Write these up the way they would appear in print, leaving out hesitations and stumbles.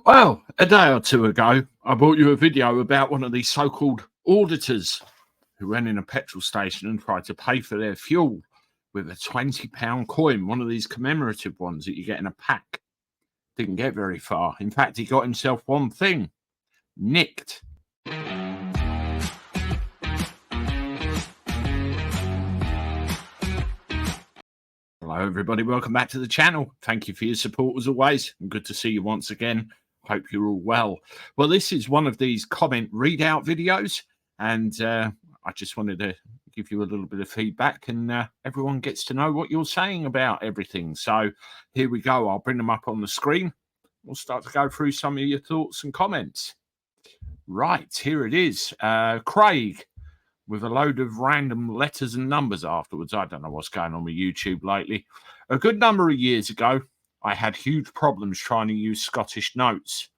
Well, a day or two ago, I brought you a video about one of these so called auditors who went in a petrol station and tried to pay for their fuel with a £20 coin, one of these commemorative ones that you get in a pack. Didn't get very far. In fact, he got himself one thing nicked. Hello, everybody. Welcome back to the channel. Thank you for your support as always. And good to see you once again. Hope you're all well. Well, this is one of these comment readout videos, and I just wanted to give you a little bit of feedback, and everyone gets to know what you're saying about everything. So here we go. I'll bring them up on the screen. We'll start to go through some of your thoughts and comments. Right, here it is. Craig, with a load of random letters and numbers afterwards. I don't know what's going on with YouTube lately. A good number of years ago, I had huge problems trying to use Scottish notes,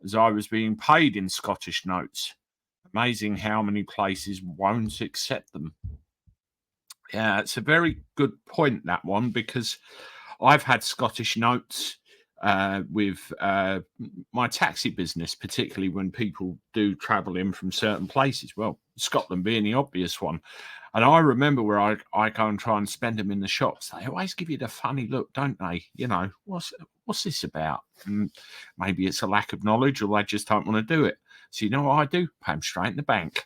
as I was being paid in Scottish notes. Amazing how many places won't accept them. Yeah, it's a very good point, that one, because I've had Scottish notes with my taxi business, particularly when people do travel in from certain places. Well, Scotland being the obvious one. And I remember where I go and try and spend them in the shops. They always give you the funny look, don't they? You know, what's this about? And maybe it's a lack of knowledge, or they just don't want to do it. So you know what I do? Pay them straight in the bank.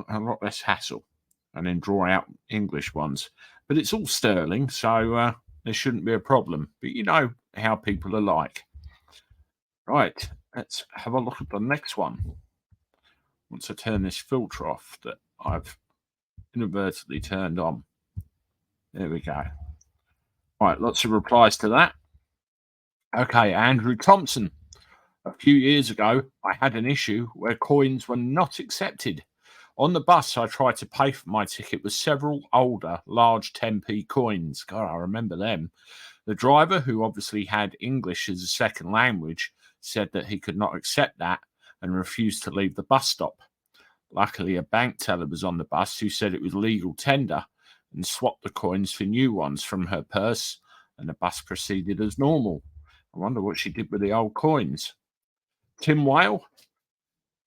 A lot less hassle. And then draw out English ones. But it's all sterling, so there shouldn't be a problem. But you know how people are like. Right, let's have a look at the next one. Once I turn this filter off that I've inadvertently turned on. There we go. Right, lots of replies to that. Okay, Andrew Thompson. A few years ago, I had an issue where coins were not accepted. On the bus, I tried to pay for my ticket with several older, large 10p coins. God, I remember them. The driver, who obviously had English as a second language, said that he could not accept that and refused to leave the bus stop. Luckily, a bank teller was on the bus who said it was legal tender and swapped the coins for new ones from her purse, and the bus proceeded as normal. I wonder what she did with the old coins. Tim Whale.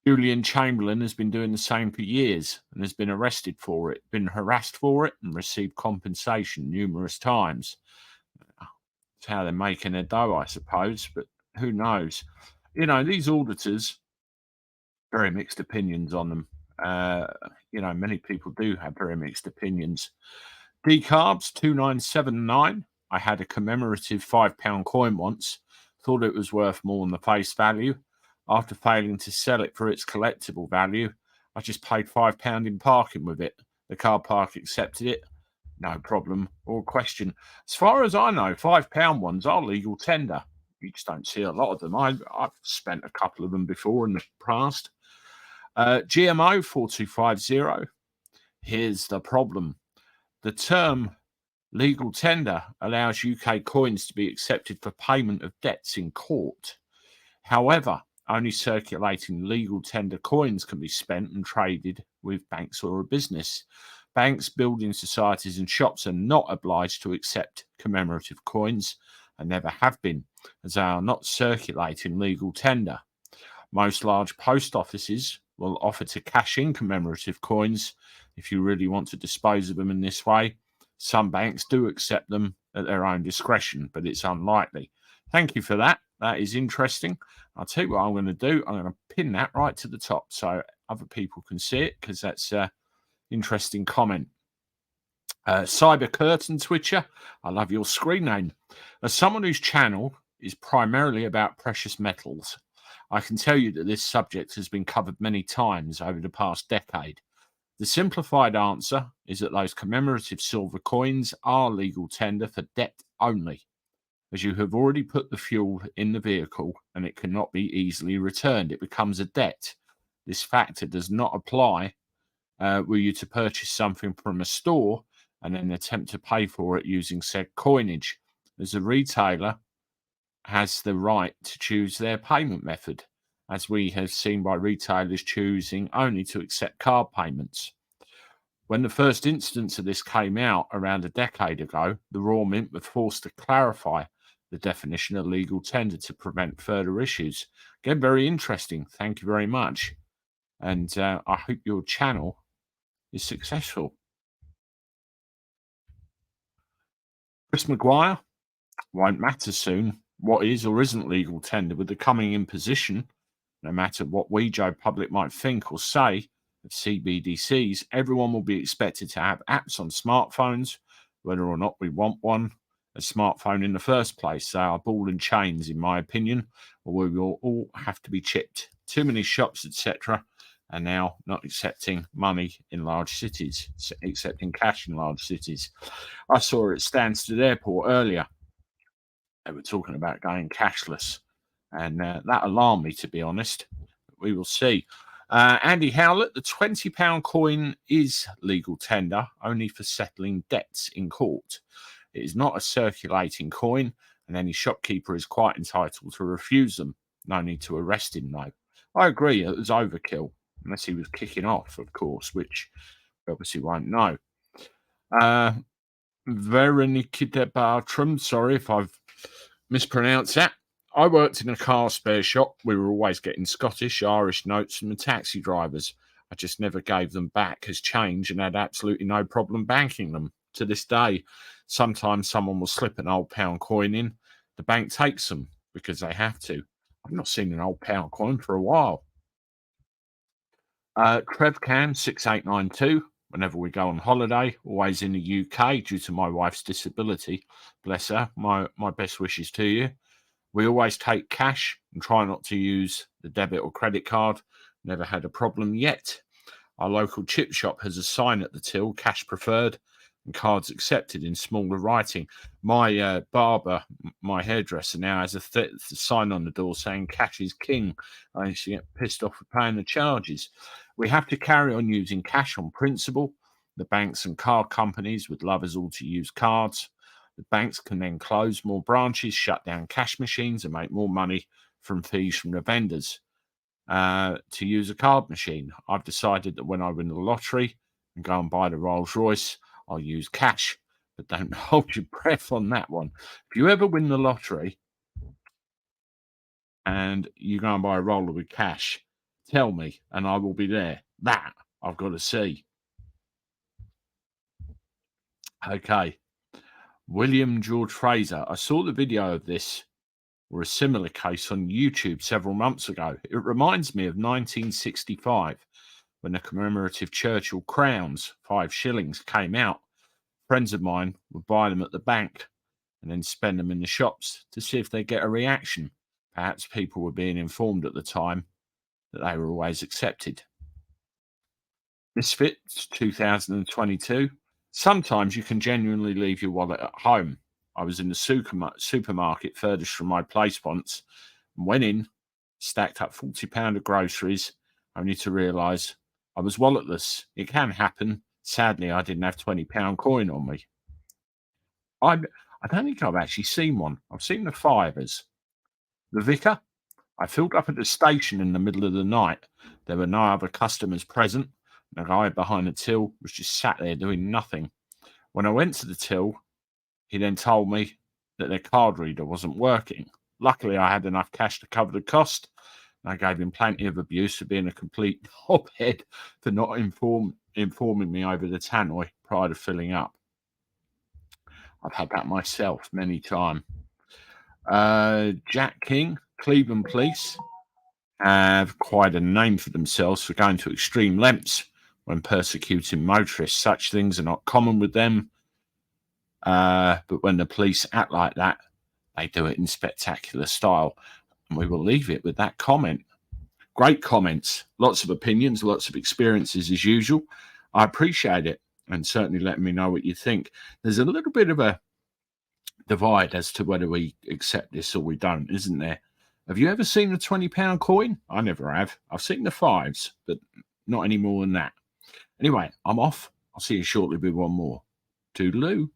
Julian Chamberlain has been doing the same for years and has been arrested for it, been harassed for it, and received compensation numerous times. It's how they're making their dough, I suppose, but who knows? You know, these auditors, very mixed opinions on them. You know, many people do have very mixed opinions. Decarbs 2979. I had a commemorative £5 coin once, thought it was worth more than the face value. After failing to sell it for its collectible value, I just paid £5 in parking with it. The car park accepted it. No problem or question. As far as I know, £5 ones are legal tender. You just don't see a lot of them. I've spent a couple of them before in the past. GMO 4250. Here's the problem. The term legal tender allows UK coins to be accepted for payment of debts in court. However, only circulating legal tender coins can be spent and traded with banks or a business. Banks, building societies and shops are not obliged to accept commemorative coins and never have been, as they are not circulating legal tender. Most large post offices will offer to cash in commemorative coins if you really want to dispose of them in this way. Some banks do accept them at their own discretion, but it's unlikely. Thank you for that. That is interesting. I'll tell you what I'm going to do. I'm going to pin that right to the top so other people can see it, because that's an interesting comment. Cyber Curtain Twitcher, I love your screen name. As someone whose channel is primarily about precious metals, I can tell you that this subject has been covered many times over the past decade. The simplified answer is that those commemorative silver coins are legal tender for debt only, as you have already put the fuel in the vehicle and it cannot be easily returned. It becomes a debt. This factor does not apply were you to purchase something from a store and then attempt to pay for it using said coinage, as the retailer has the right to choose their payment method, as we have seen by retailers choosing only to accept card payments. When the first instance of this came out around a decade ago, the Royal Mint were forced to clarify the definition of legal tender to prevent further issues. Again, very interesting. Thank you very much. And I hope your channel is successful. Chris Maguire, won't matter soon what is or isn't legal tender with the coming imposition, no matter what we, Joe Public, might think or say of CBDCs, everyone will be expected to have apps on smartphones, whether or not we want one, a smartphone in the first place. They are ball and chains, in my opinion, or we will all have to be chipped. Too many shops, etc., are now not accepting money in large cities, accepting cash in large cities. I saw it at Stansted Airport earlier. They were talking about going cashless, and that alarmed me, to be honest. We will see. Andy Howlett, the £20 coin is legal tender only for settling debts in court. It is not a circulating coin, and any shopkeeper is quite entitled to refuse them. No need to arrest him, though. I agree, it was overkill, unless he was kicking off, of course, which we obviously won't know. Veronica Bartram, sorry if I've mispronounced that. I worked in a car spare shop. We were always getting Scottish, Irish notes from the taxi drivers. I just never gave them back as change and had absolutely no problem banking them. To this day, sometimes someone will slip an old pound coin in. The bank takes them because they have to. I've not seen an old pound coin for a while. Trevcan 6892. Whenever we go on holiday, always in the UK due to my wife's disability. Bless her. My best wishes to you. We always take cash and try not to use the debit or credit card. Never had a problem yet. Our local chip shop has a sign at the till, cash preferred, and cards accepted in smaller writing. My barber, my hairdresser now has a sign on the door saying cash is king. I used to get pissed off for paying the charges. We have to carry on using cash on principle. The banks and card companies would love us all to use cards. The banks can then close more branches, shut down cash machines, and make more money from fees from the vendors to use a card machine. I've decided that when I win the lottery and go and buy the Rolls Royce, I'll use cash, but don't hold your breath on that one. If you ever win the lottery and you go and buy a roller with cash, tell me and I will be there. That I've got to see. Okay. William George Fraser. I saw the video of this or a similar case on YouTube several months ago. It reminds me of 1965 when the commemorative Churchill crowns, 5 shillings, came out. Friends of mine would buy them at the bank and then spend them in the shops to see if they get a reaction. Perhaps people were being informed at the time that they were always accepted. Misfits 2022. Sometimes you can genuinely leave your wallet at home. I was in the supermarket furthest from my place once and went in, stacked up £40 of groceries, only to realise I was walletless. It can happen. Sadly, I didn't have £20 coin on me. I don't think I've actually seen one. I've seen the fivers. The vicar, I filled up at the station in the middle of the night. There were no other customers present. The guy behind the till was just sat there doing nothing. When I went to the till, he then told me that their card reader wasn't working. Luckily, I had enough cash to cover the cost. And I gave him plenty of abuse for being a complete knobhead for not informing me over the tannoy prior to filling up. I've had that myself many times. Jack King, Cleveland Police have quite a name for themselves for going to extreme lengths when persecuting motorists. Such things are not common with them, but when the police act like that, they do it in spectacular style. And we will leave it with that comment. Great comments, lots of opinions, lots of experiences as usual. I appreciate it, and certainly let me know what you think. There's a little bit of a divide as to whether we accept this or we don't, isn't there? Have you ever seen a £20 coin? I never have. I've seen the fives, but not any more than that. Anyway, I'm off. I'll see you shortly with one more. Toodaloo.